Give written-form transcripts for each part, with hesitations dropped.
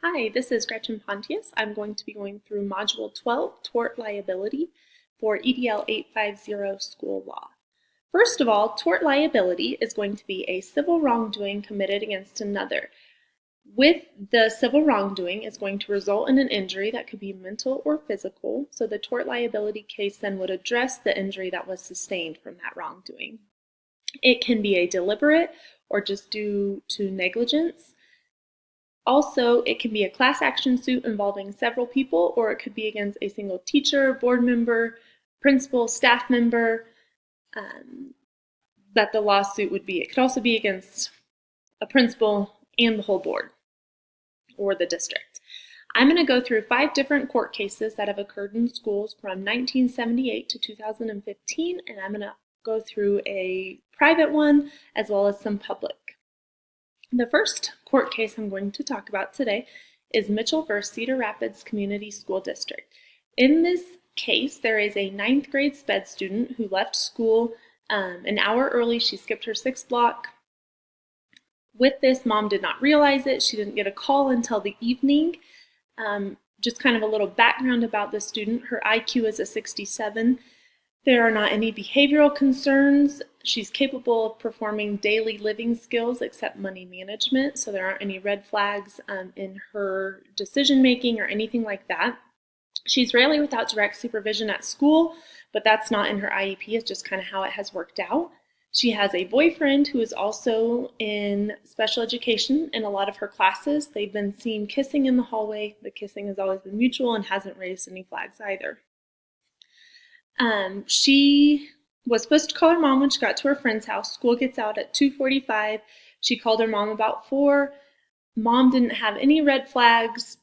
Hi, this is Gretchen Pontius. I'm going to be going through Module 12, Tort Liability, for EDL 850 School Law. First of all, tort liability is going to be a civil wrongdoing committed against another. With the civil wrongdoing is going to result in an injury that could be mental or physical, so the tort liability case then would address the injury that was sustained from that wrongdoing. It can be a deliberate or just due to negligence. Also, it can be a class action suit involving several people, or it could be against a single teacher, board member, principal, staff member, that the lawsuit would be. It could also be against a principal and the whole board or the district. I'm going to go through 5 different court cases that have occurred in schools from 1978 to 2015, and I'm going to go through a private one as well as some public. The first court case I'm going to talk about today is Mitchell v. Cedar Rapids Community School District. In this case, there is a 9th grade SPED student who left school an hour early. She skipped her 6th block. With this, mom did not realize it. She didn't get a call until the evening. Just kind of a little background about the student. Her IQ is a 67. There are not any behavioral concerns. She's capable of performing daily living skills except money management, so there aren't any red flags in her decision making or anything like that. She's rarely without direct supervision at school, but that's not in her IEP. It's just kind of how it has worked out. She has a boyfriend who is also in special education in a lot of her classes. They've been seen kissing in the hallway. The kissing has always been mutual and hasn't raised any flags either. She was supposed to call her mom when she got to her friend's house. School gets out at 2:45. She called her mom about 4. Mom didn't have any red flags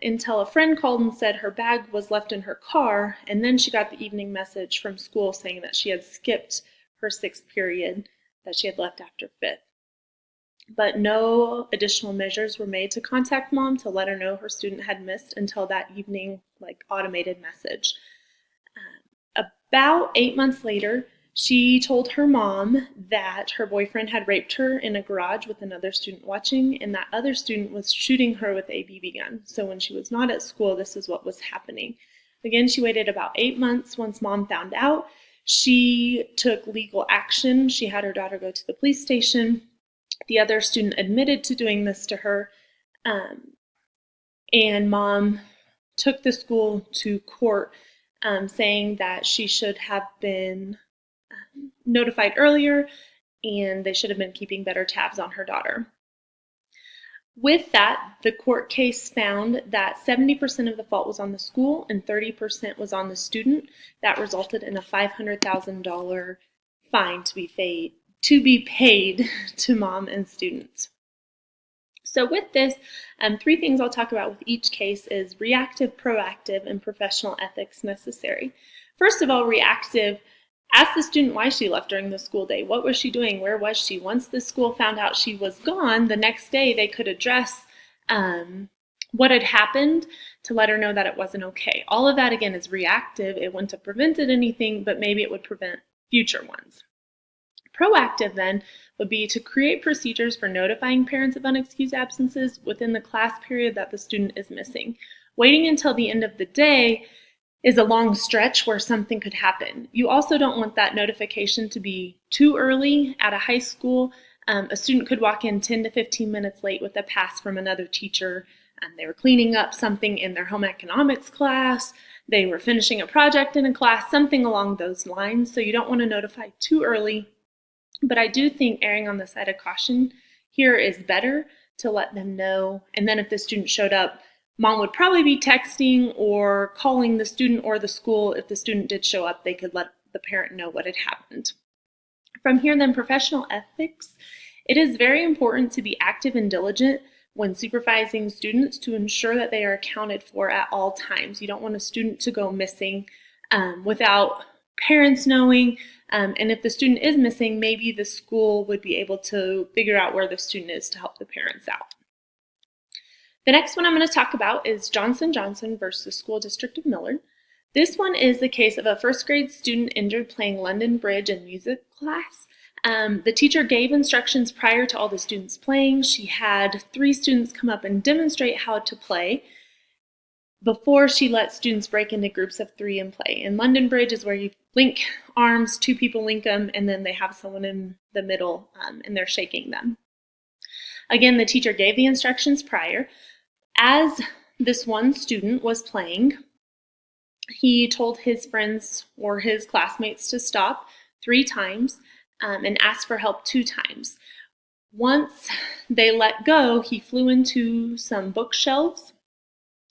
until a friend called and said her bag was left in her car, and then she got the evening message from school saying that she had skipped her 6th period that she had left after 5th. But no additional measures were made to contact mom to let her know her student had missed until that evening, automated message. About 8 months later, she told her mom that her boyfriend had raped her in a garage with another student watching, and that other student was shooting her with a BB gun. So when she was not at school, this is what was happening. Again, she waited about 8 months. Once mom found out, she took legal action. She had her daughter go to the police station. The other student admitted to doing this to her, and mom took the school to court, saying that she should have been notified earlier and they should have been keeping better tabs on her daughter. With that, the court case found that 70% of the fault was on the school and 30% was on the student. That resulted in a $500,000 fine to be paid to mom and students. So with this, 3 things I'll talk about with each case is reactive, proactive, and professional ethics necessary. First of all, reactive. Ask the student why she left during the school day. What was she doing? Where was she? Once the school found out she was gone, the next day they could address what had happened to let her know that it wasn't okay. All of that, again, is reactive. It wouldn't have prevented anything, but maybe it would prevent future ones. Proactive, then, would be to create procedures for notifying parents of unexcused absences within the class period that the student is missing. Waiting until the end of the day is a long stretch where something could happen. You also don't want that notification to be too early. At a high school, a student could walk in 10 to 15 minutes late with a pass from another teacher. They were cleaning up something in their home economics class. They were finishing a project in a class, something along those lines. So you don't want to notify too early. But I do think erring on the side of caution here is better, to let them know. And then if the student showed up, mom would probably be texting or calling the student or the school. If the student did show up, they could let the parent know what had happened. From here, then, professional ethics. It is very important to be active and diligent when supervising students to ensure that they are accounted for at all times. You don't want a student to go missing without parents knowing. And if the student is missing, maybe the school would be able to figure out where the student is to help the parents out. The next one I'm going to talk about is Johnson Johnson versus School District of Millard. This one is the case of a 1st grade student injured playing London Bridge in music class. The teacher gave instructions prior to all the students playing. She had 3 students come up and demonstrate how to play before she let students break into groups of 3 and play. In London Bridge is where you link arms, 2 people link them, and then they have someone in the middle and they're shaking them. Again, the teacher gave the instructions prior. As this one student was playing, he told his friends or his classmates to stop 3 times and asked for help 2 times. Once they let go, he flew into some bookshelves.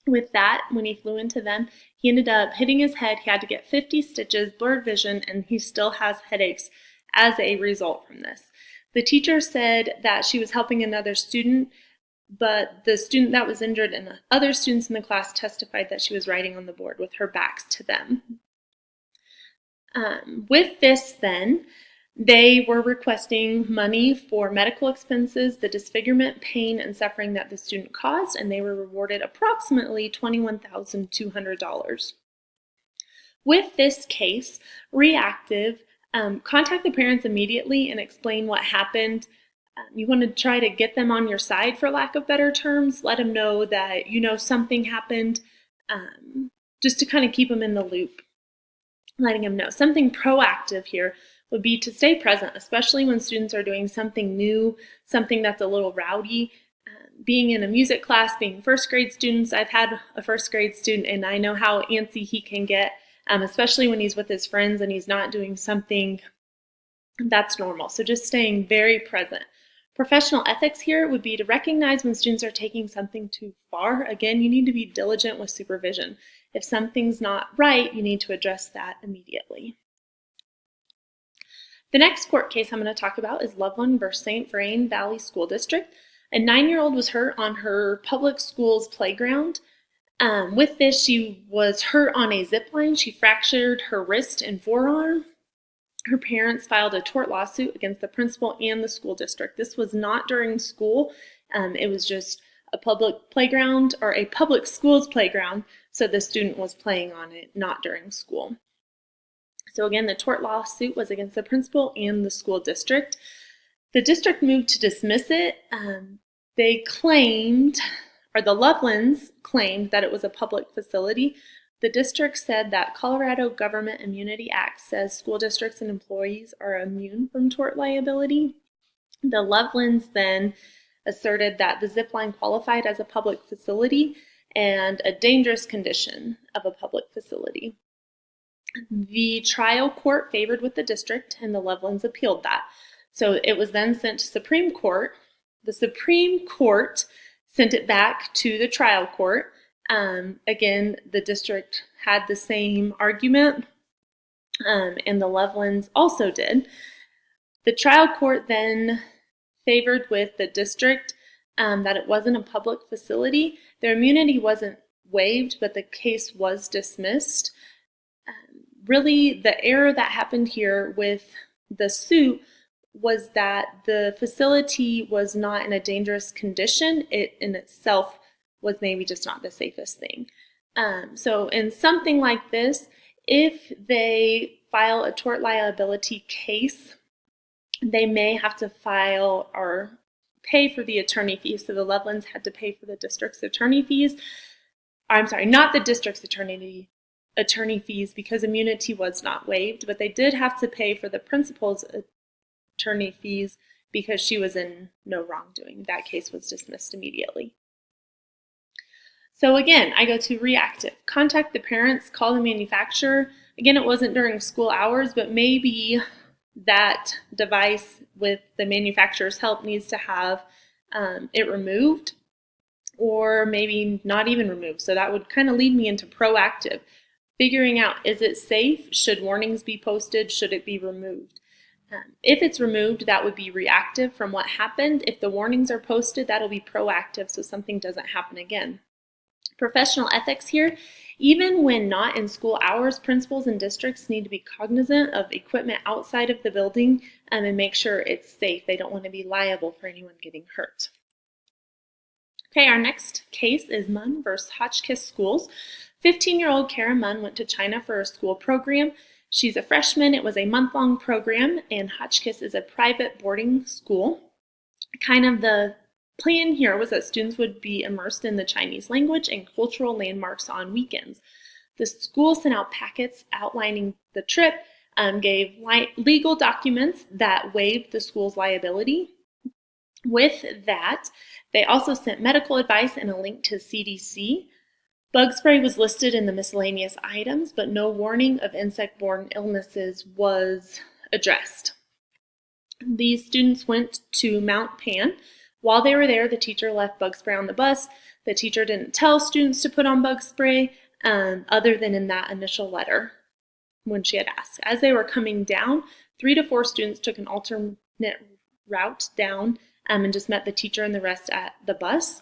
With that, when he flew into them, he ended up hitting his head. He had to get 50 stitches, blurred vision, and he still has headaches as a result from this. The teacher said that she was helping another student, but the student that was injured and the other students in the class testified that she was writing on the board with her backs to them. With this then, they were requesting money for medical expenses, the disfigurement, pain, and suffering that the student caused, and they were rewarded approximately $21,200. With this case, reactive, contact the parents immediately and explain what happened. You want to try to get them on your side, for lack of better terms. Let them know that you know something happened, just to kind of keep them in the loop, letting them know. Something proactive here would be to stay present, especially when students are doing something new, something that's a little rowdy. Being in a music class, being first grade students, I've had a first grade student and I know how antsy he can get, especially when he's with his friends and he's not doing something that's normal. So just staying very present. Professional ethics here would be to recognize when students are taking something too far. Again, you need to be diligent with supervision. If something's not right, you need to address that immediately. The next court case I'm going to talk about is Loveland v. St. Vrain Valley School District. A 9-year-old was hurt on her public school's playground. With this, she was hurt on a zip line. She fractured her wrist and forearm. Her parents filed a tort lawsuit against the principal and the school district. This was not during school. It was just a public playground or a public school's playground, so the student was playing on it, not during school. So again, the tort lawsuit was against the principal and the school district. The district moved to dismiss it. They claimed, or the Lovelands claimed, that it was a public facility. The district said that Colorado Government Immunity Act says school districts and employees are immune from tort liability. The Lovelands then asserted that the zip line qualified as a public facility and a dangerous condition of a public facility. The trial court favored with the district, and the Lovelands appealed that. So it was then sent to Supreme Court. The Supreme Court sent it back to the trial court. Again, the district had the same argument, and the Lovelands also did. The trial court then favored with the district that it wasn't a public facility. Their immunity wasn't waived, but the case was dismissed. Really, the error that happened here with the suit was that the facility was not in a dangerous condition. It in itself was maybe just not the safest thing. So in something like this, if they file a tort liability case, they may have to file or pay for the attorney fees. So the Lovelands had to pay for the district's attorney fees. I'm sorry, not the district's attorney fees, because immunity was not waived, but they did have to pay for the principal's attorney fees because she was in no wrongdoing. That case was dismissed immediately. So again, I go to reactive. Contact the parents, call the manufacturer. Again, it wasn't during school hours, but maybe that device with the manufacturer's help needs to have it removed, or maybe not even removed. So that would kind of lead me into proactive. Figuring out, is it safe? Should warnings be posted? Should it be removed? If it's removed, that would be reactive from what happened. If the warnings are posted, that'll be proactive so something doesn't happen again. Professional ethics here. Even when not in school hours, principals and districts need to be cognizant of equipment outside of the building and make sure it's safe. They don't want to be liable for anyone getting hurt. Okay, our next case is Munn versus Hotchkiss Schools. 15-year-old Kara Munn went to China for a school program. She's a freshman. It was a month-long program, and Hotchkiss is a private boarding school. Kind of the plan here was that students would be immersed in the Chinese language and cultural landmarks on weekends. The school sent out packets outlining the trip, gave legal documents that waived the school's liability. With that, they also sent medical advice and a link to CDC. Bug spray was listed in the miscellaneous items, but no warning of insect-borne illnesses was addressed. These students went to Mount Pan. While they were there, the teacher left bug spray on the bus. The teacher didn't tell students to put on bug spray, other than in that initial letter when she had asked. As they were coming down, 3 to 4 students took an alternate route down and just met the teacher and the rest at the bus.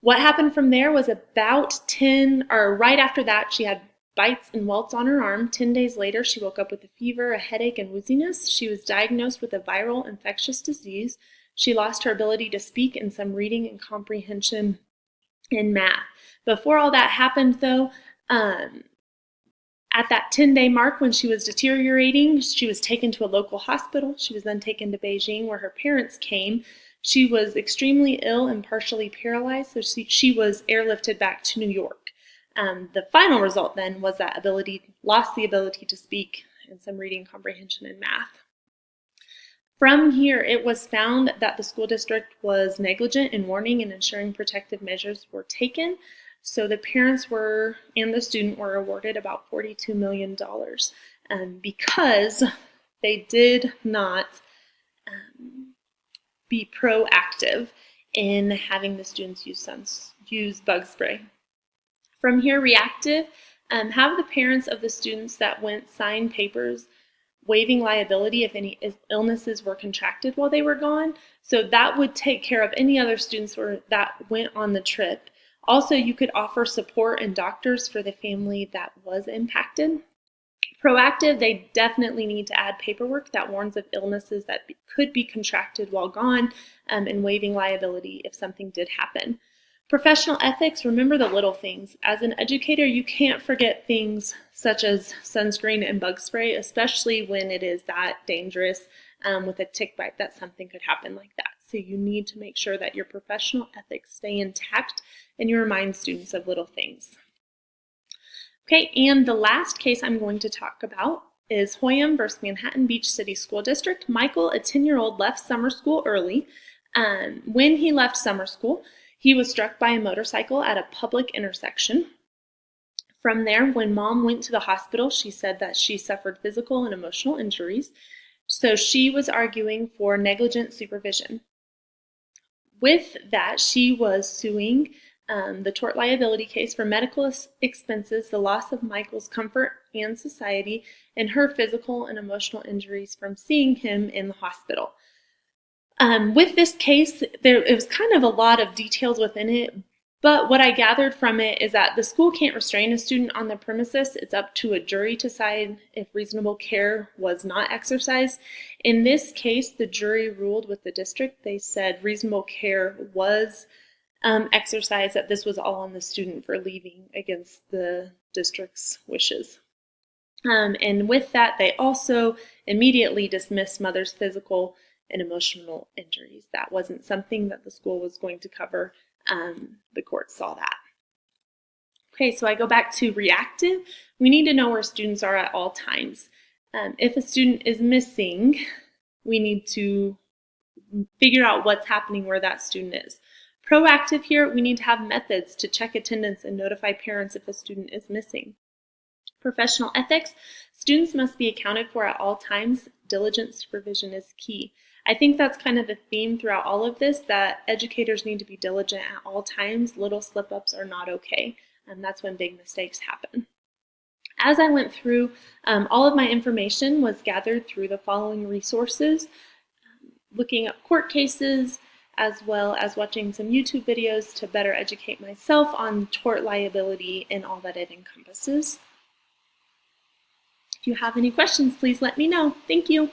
What happened from there was about right after that, she had bites and welts on her arm. 10 days later, she woke up with a fever, a headache, and wooziness. She was diagnosed with a viral infectious disease. She lost her ability to speak and some reading and comprehension in math. Before all that happened, though, at that 10-day mark when she was deteriorating, she was taken to a local hospital. She was then taken to Beijing, where her parents came. She was extremely ill and partially paralyzed, so she was airlifted back to New York. The final result then was that lost the ability to speak and some reading comprehension and math. From here, it was found that the school district was negligent in warning and ensuring protective measures were taken. So the parents and the student were awarded about $42 million because they did not be proactive in having the students use bug spray. From here, reactive, have the parents of the students that went sign papers waiving liability if any illnesses were contracted while they were gone. So that would take care of any other students that went on the trip. Also, you could offer support and doctors for the family that was impacted. Proactive, they definitely need to add paperwork that warns of illnesses that could be contracted while gone, and waiving liability if something did happen. Professional ethics, remember the little things. As an educator, you can't forget things such as sunscreen and bug spray, especially when it is that dangerous with a tick bite, that something could happen like that. So you need to make sure that your professional ethics stay intact and you remind students of little things. Okay, and the last case I'm going to talk about is Hoyam versus Manhattan Beach City School District. Michael, a 10-year-old, left summer school early. When he left summer school, he was struck by a motorcycle at a public intersection. From there, when mom went to the hospital, she said that she suffered physical and emotional injuries. So she was arguing for negligent supervision. With that, she was suing the tort liability case for medical expenses, the loss of Michael's comfort and society, and her physical and emotional injuries from seeing him in the hospital. With this case, it was kind of a lot of details within it, but what I gathered from it is that the school can't restrain a student on the premises. It's up to a jury to decide if reasonable care was not exercised. In this case, the jury ruled with the district. They said reasonable care was exercised, that this was all on the student for leaving against the district's wishes. And with that, they also immediately dismissed mother's physical and emotional injuries. That wasn't something that the school was going to cover. The court saw that. Okay, so I go back to reactive. We need to know where students are at all times. If a student is missing, we need to figure out what's happening where that student is. Proactive here, we need to have methods to check attendance and notify parents if a student is missing. Professional ethics, students must be accounted for at all times. Diligent supervision is key. I think that's kind of the theme throughout all of this, that educators need to be diligent at all times. Little slip-ups are not okay, and that's when big mistakes happen. As I went through, all of my information was gathered through the following resources, looking up court cases, as well as watching some YouTube videos to better educate myself on tort liability and all that it encompasses. If you have any questions, please let me know. Thank you.